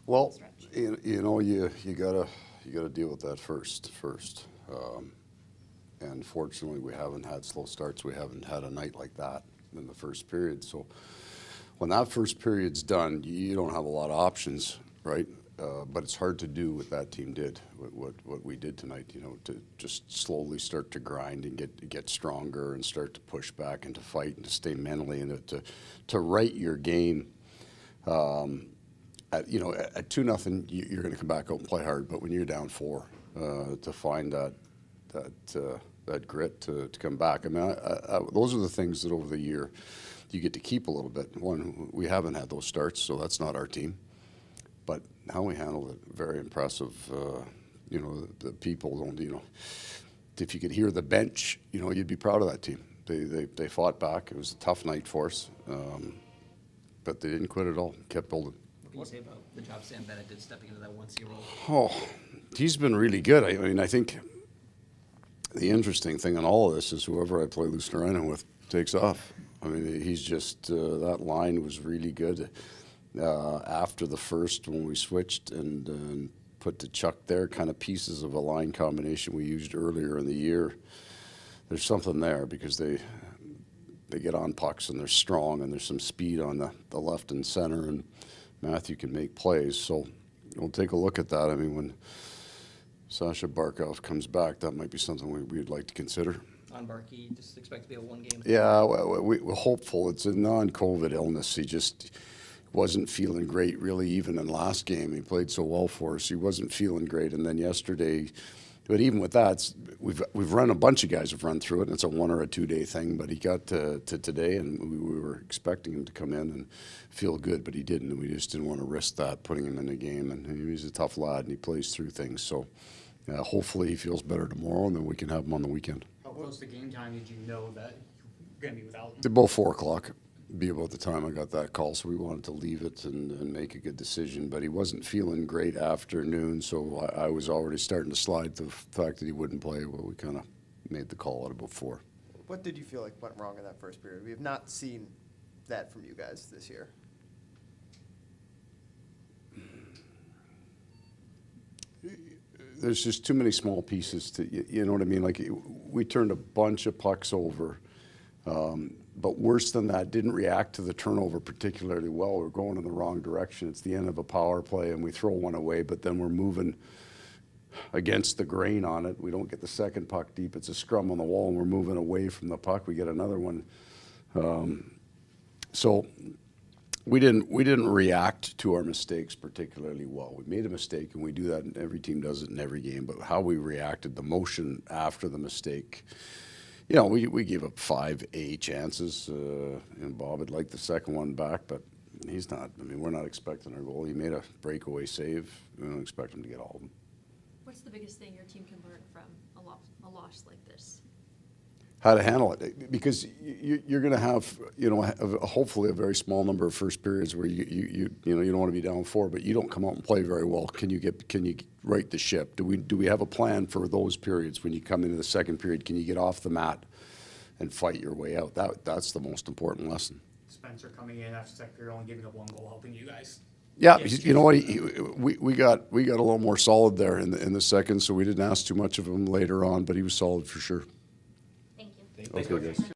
Well, stretch? you gotta deal with that first. And fortunately, we haven't had slow starts. We haven't had a night like that in the first period. So when that first period's done, you don't have a lot of options, right? But it's hard to do what that team did, what we did tonight. To just slowly start to grind and get stronger and start to push back and to fight and to stay mentally and to right your game. At 2-0, you're going to come back out and play hard. But when you're down 4, to find that grit to come back. I mean, those are the things that over the year you get to keep a little bit. One, we haven't had those starts, so that's not our team. But how we handled it, very impressive. The people don't. If you could hear the bench, you'd be proud of that team. They fought back. It was a tough night for us, but they didn't quit at all. Kept building. What can you say about the job Sam Bennett did stepping into that 1C role? Oh, he's been really good. I mean, I think the interesting thing in all of this is whoever I play Luciano with takes off. I mean, he's just, that line was really good. After the first, when we switched and put the Chuck there, kind of pieces of a line combination we used earlier in the year, there's something there because they get on pucks and they're strong and there's some speed on the left and center, and Matthew can make plays. So we'll take a look at that. I mean, when Sasha Barkov comes back, that might be something we'd like to consider. On Barkey, just expect to be a 1 game. Yeah, we're hopeful. It's a non-COVID illness. He just wasn't feeling great, really, even in last game. He played so well for us. He wasn't feeling great. And then yesterday, but even with that, we've run a bunch of guys have run through it, and it's a 1 or a 2 day thing. But he got to today, and we were expecting him to come in and feel good, but he didn't. And we just didn't want to risk that, putting him in the game. And he's a tough lad, and he plays through things. So hopefully he feels better tomorrow, and then we can have him on the weekend. How close to game time did you know that you're going to be without him? About 4 o'clock. Be about the time I got that call, so we wanted to leave it and make a good decision. But he wasn't feeling great afternoon, so I was already starting to slide to the fact that he wouldn't play. Well, we kind of made the call at about 4. What did you feel like went wrong in that first period? We have not seen that from you guys this year. There's just too many small pieces to, you know what I mean? Like, we turned a bunch of pucks over. But worse than that, didn't react to the turnover particularly well. We're going in the wrong direction. It's the end of a power play, and we throw one away, but then we're moving against the grain on it. We don't get the second puck deep. It's a scrum on the wall, and we're moving away from the puck. We get another one. So we didn't react to our mistakes particularly well. We made a mistake, and we do that, and every team does it in every game. But how we reacted, the motion after the mistake, we gave up 5 A chances, and Bob had liked the second one back, but he's not. I mean, we're not expecting our goal. He made a breakaway save. We don't expect him to get all of them. What's the biggest thing your team can learn from a loss like this? How to handle it, because you're going to have, hopefully a very small number of first periods where you don't want to be down 4, but you don't come out and play very well. Can you right the ship? Do we have a plan for those periods when you come into the second period? Can you get off the mat and fight your way out? That's the most important lesson. Spencer coming in after second period, only giving up 1 goal, helping you guys. Yeah, you know what? We got a little more solid there in the second, so we didn't ask too much of him later on, but he was solid for sure. Thank you. Okay, guys.